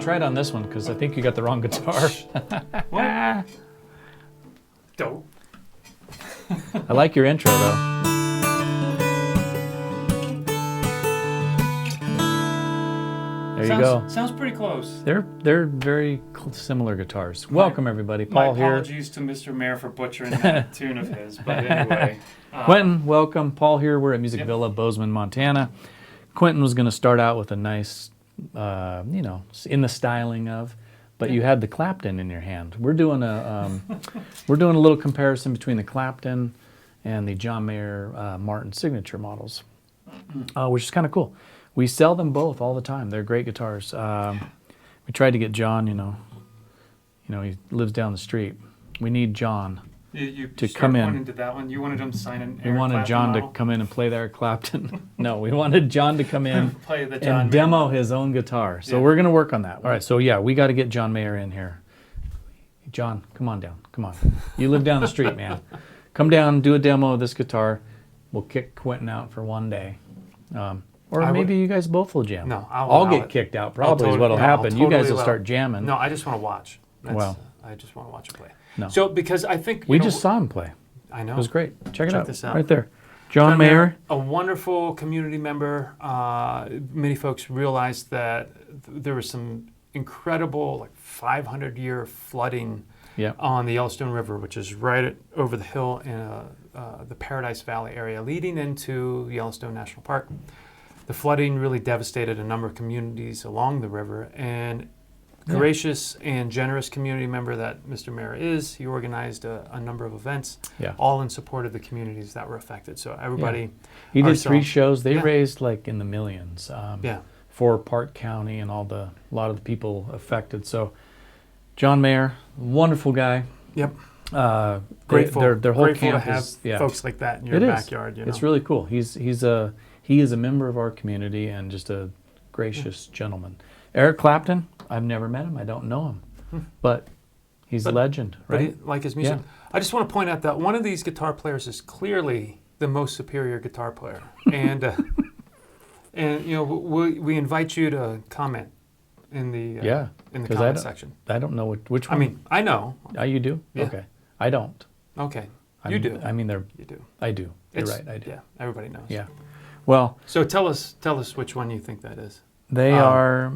try it on this one because I think you got the wrong guitar. What? Dope. I like your intro though. There you go. Sounds pretty close. They're very similar guitars. Welcome everybody. Paul here. My apologies to Mr. Mayor for butchering that tune of his, but anyway. Quentin, welcome. Paul here. We're at Music Villa, Bozeman, Montana. Quentin was going to start out with a nice, in the styling of, but you had the Clapton in your hand. We're doing a little comparison between the Clapton and the John Mayer Martin signature models, which is kind of cool. We sell them both all the time. They're great guitars. We tried to get John, he lives down the street. We need John to come in. Into that one. You wanted him to sign an Eric We wanted Clapton John model? to come in and play the Eric Clapton. No, we wanted John to come in Play the John and Mayer demo model. his own guitar. So we're going to work on that. All right, so yeah, we got to get John Mayer in here. John, come on down. Come on. You live down the street, man. Come down, do a demo of this guitar. We'll kick Quentin out for one day. Or maybe you guys both will jam. No, I'll get kicked out probably is what'll happen. You guys will start jamming. No, I just want to watch. Well. I just want to watch him play. No. So, because I think... We just saw him play. I know. It was great. Check it out. This out. Right there. John Mayer. A wonderful community member. Many folks realized that there was some incredible 500-year flooding on the Yellowstone River, which is right over the hill in the Paradise Valley area leading into Yellowstone National Park. The flooding really devastated a number of communities along the river, and gracious and generous community member that Mr. Mayer is, he organized a number of events, all in support of the communities that were affected. So everybody... He did 3 shows. They raised in the millions for Park County and a lot of the people affected. So John Mayer, wonderful guy. Yep. Grateful. Their whole grateful camp to have is, folks like that in your backyard. It's really cool. He is a member of our community and just a gracious gentleman. Eric Clapton, I've never met him. I don't know him. But he's a legend, right? But like his music. Yeah. I just want to point out that one of these guitar players is clearly the most superior guitar player. And, we invite you to comment in the comment section. I don't know which one. I mean, I know. Oh, you do? Yeah. Okay. I don't. Okay. You do. I mean, You do. I do. You're right. I do. Yeah. Everybody knows. Yeah. Well. So tell us which one you think that is. They are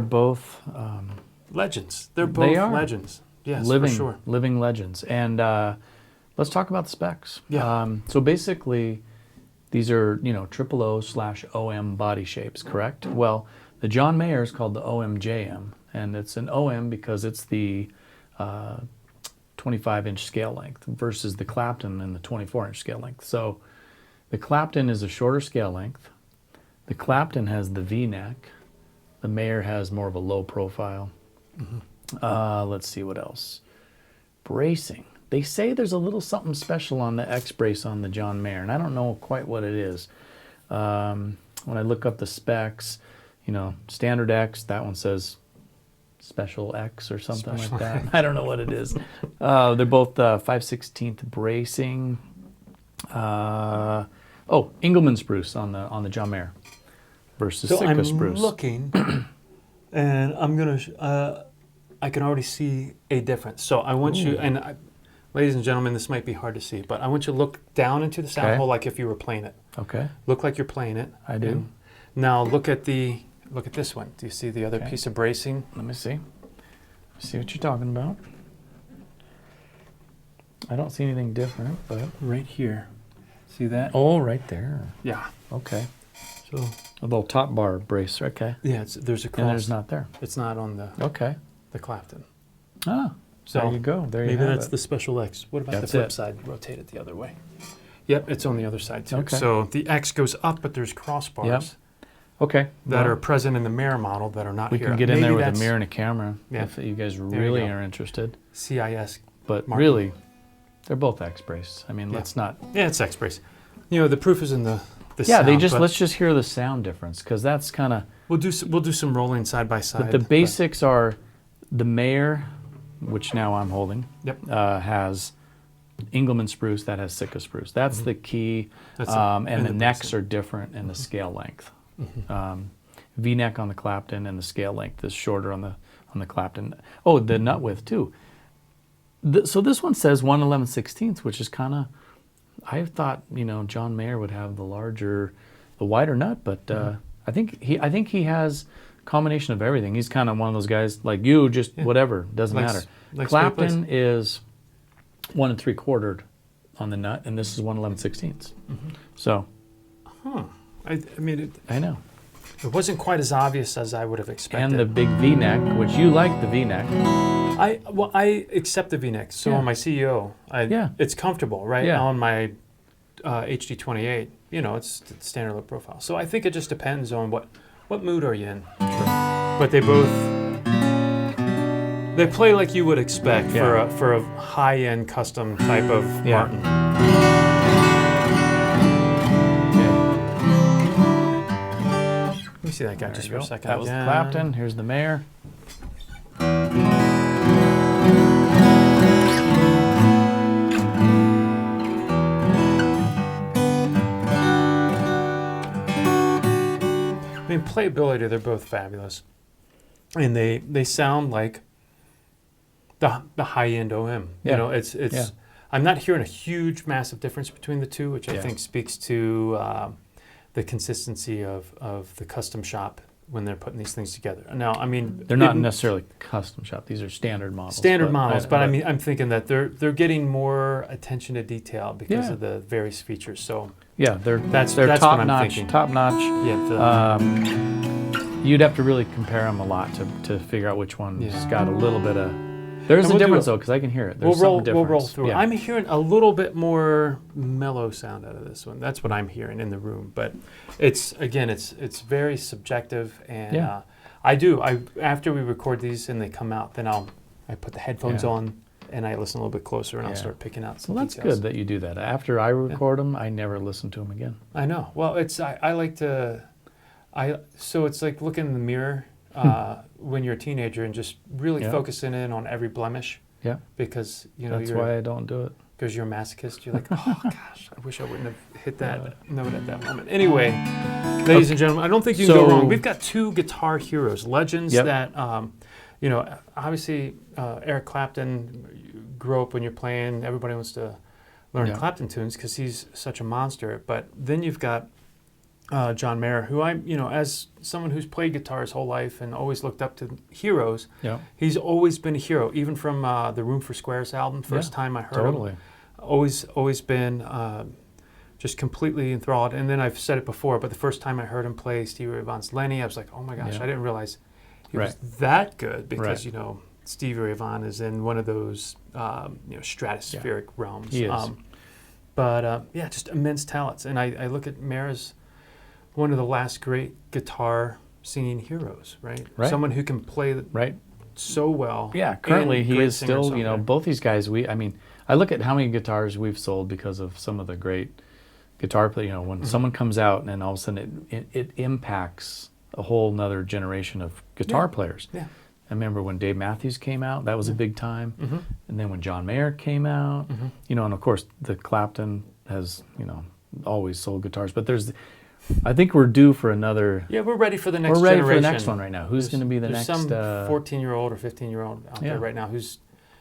both legends. They're both legends. Yes, for sure. Living legends. And let's talk about the specs. Yeah. So basically, these are OO/OM body shapes, correct? Well, the John Mayer is called the OMJM, and it's an OM because it's the 25-inch scale length versus the Clapton and the 24-inch scale length. So the Clapton is a shorter scale length. The Clapton has the V-neck. The Mayer has more of a low profile. Let's see what else. Bracing. They say there's a little something special on the X brace on the John Mayer, and I don't know quite what it is. When I look up the specs, standard X, that one says special X or something like that. I don't know what it is. They're both 5/16 bracing. Engelmann spruce on the John Mayer versus Sitka spruce. So I'm looking, and I'm gonna. I can already see a difference. So I want you, ladies and gentlemen, this might be hard to see, but I want you to look down into the sound hole like if you were playing it. Okay. Look like you're playing it. I do. And now look at this one. Do you see the other piece of bracing? Let me see. See what you're talking about. I don't see anything different, but Right here. See that? oh, right there. Yeah. Okay. So A little top bar brace. Okay. yeah, there's a cross. And there's not there. It's not on the Clapton. Ah. So there you go. There you maybe have that's it. the special X. What about That's the flip it. side? Rotate it the other way. Yep, it's on the other side too. Okay. So the X goes up, but there's crossbars Okay. that are present in the Mayer model that are not We here. can get in Maybe there with a that's mirror and a camera if you guys really go. are interested. CIS. But Mark. really, they're both X brace. I mean, let's not. Yeah, it's X brace. The proof is in the Yeah, sound, let's just hear the sound difference because that's kind of. we'll do some rolling side by side. But the basics are the Mayer, which now I'm holding, has Engelmann spruce, that has Sitka spruce. That's the key. And the necks are different in the scale length. V-neck on the Clapton, and the scale length is shorter on the Clapton. Oh, the nut width too. So this one says 1/11/16, which is kind of, I thought, John Mayer would have the wider nut, but I think he has a combination of everything. He's kind of one of those guys like you, just whatever, doesn't matter. Clapton is 1 3/4 on the nut, and this is 1/11/16. So, I mean, I know. it wasn't quite as obvious as I would have expected. And the big V-neck, which you like the V-neck. I accept the V-neck. So on my CEO, it's comfortable, right? Yeah. On my HD28, it's standard low profile. So I think it just depends on what mood are you in. But they play like you would expect for a high-end custom type of Martin. Let me see that guy just for a second. That was the Clapton. Here's the Mayer. I mean, playability, they're both fabulous. And they sound like the high-end OM. It's I'm not hearing a huge, massive difference between the two, which I think speaks to the consistency of the custom shop when they're putting these things together. Now, I mean, they're not necessarily custom shop. These are standard models. But I mean, I'm thinking that they're getting more attention to detail because of the various features. So they're that's top what I'm notch. thinking. Top notch. Yeah. You'd have to really compare them a lot to figure out which one's got a little bit of. There's a difference though, because I can hear it. There's we'll difference. roll through it. I'm hearing a little bit more mellow sound out of this one. That's what I'm hearing in the room. But it's very subjective, and after we record these and they come out, then I put the headphones on and I listen a little bit closer, and I'll start picking out some details. That's good that you do that. After I record them, I never listen to them again. I know. Well, I like to. So it's like looking in the mirror when you're a teenager and just really focusing in on every blemish. Yeah. Because that's why I don't do it. Because you're a masochist. You're like, oh gosh, I wish I wouldn't have hit that note at that moment. Anyway, ladies and gentlemen, I don't think you can go wrong. We've got two guitar heroes, legends that obviously Eric Clapton grew up when you're playing. Everybody wants to learn Clapton tunes because he's such a monster. But then you've got John Mayer, who as someone who's played guitar his whole life and always looked up to heroes, he's always been a hero, even from the Room for Squares album, first time I heard him. Always been just completely enthralled. And then I've said it before, but the first time I heard him play Stevie Ray Vaughan's Lenny, I was like, oh my gosh, I didn't realize he was that good, because Stevie Ray Vaughan is in one of those stratospheric realms. He is. Just immense talents. And I look at Mayer as one of the last great guitar singing heroes, right? Someone who can play so well. Yeah, currently he is still, both these guys, I look at how many guitars we've sold because of some of the great guitar players. When someone comes out and all of a sudden it impacts a whole nother generation of guitar players. Yeah. I remember when Dave Matthews came out, that was a big time. And then when John Mayer came out, and of course the Clapton has, always sold guitars, but I think we're due for another. Yeah, we're ready for the next generation. We're ready for the next one right now. Who's going to be the next? There's some 14-year-old or 15-year-old out there right now who's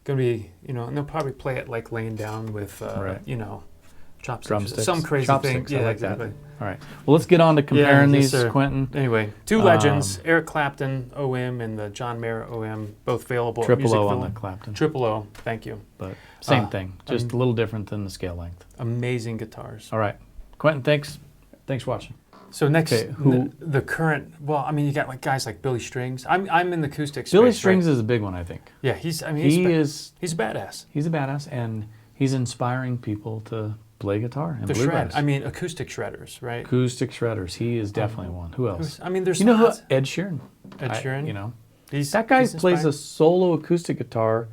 going to be, and they'll probably play it like laying down with, chopsticks. Drumsticks. Some crazy thing. Yeah, exactly. All right. Well, let's get on to comparing these, Quentin. Anyway, two legends, Eric Clapton OM and the John Mayer OM, both available at Triple O on the Clapton. Triple O, thank you. But same thing, just a little different than the scale length. Amazing guitars. All right. Quentin, thanks. Thanks for watching. So next, the current. Well, you got guys like Billy Strings. I'm in the acoustic space. Billy Strings is a big one, I think. Yeah, he's a badass. He's a badass, and he's inspiring people to play guitar and bluegrass. Acoustic shredders, right? Acoustic shredders. He is definitely one. Who else? There's who Ed Sheeran. Ed Sheeran. That guy plays a solo acoustic guitar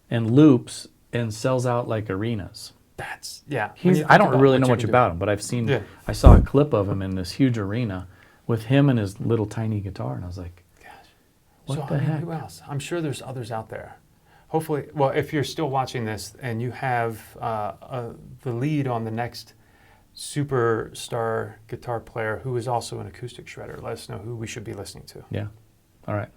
and loops and sells out like arenas. I don't really know much about him, but I saw a clip of him in this huge arena with him and his little tiny guitar, and I was like, gosh, what the heck? Who else? I'm sure there's others out there. Hopefully, well, if you're still watching this and you have the lead on the next superstar guitar player who is also an acoustic shredder. Let us know who we should be listening to. Yeah. All right.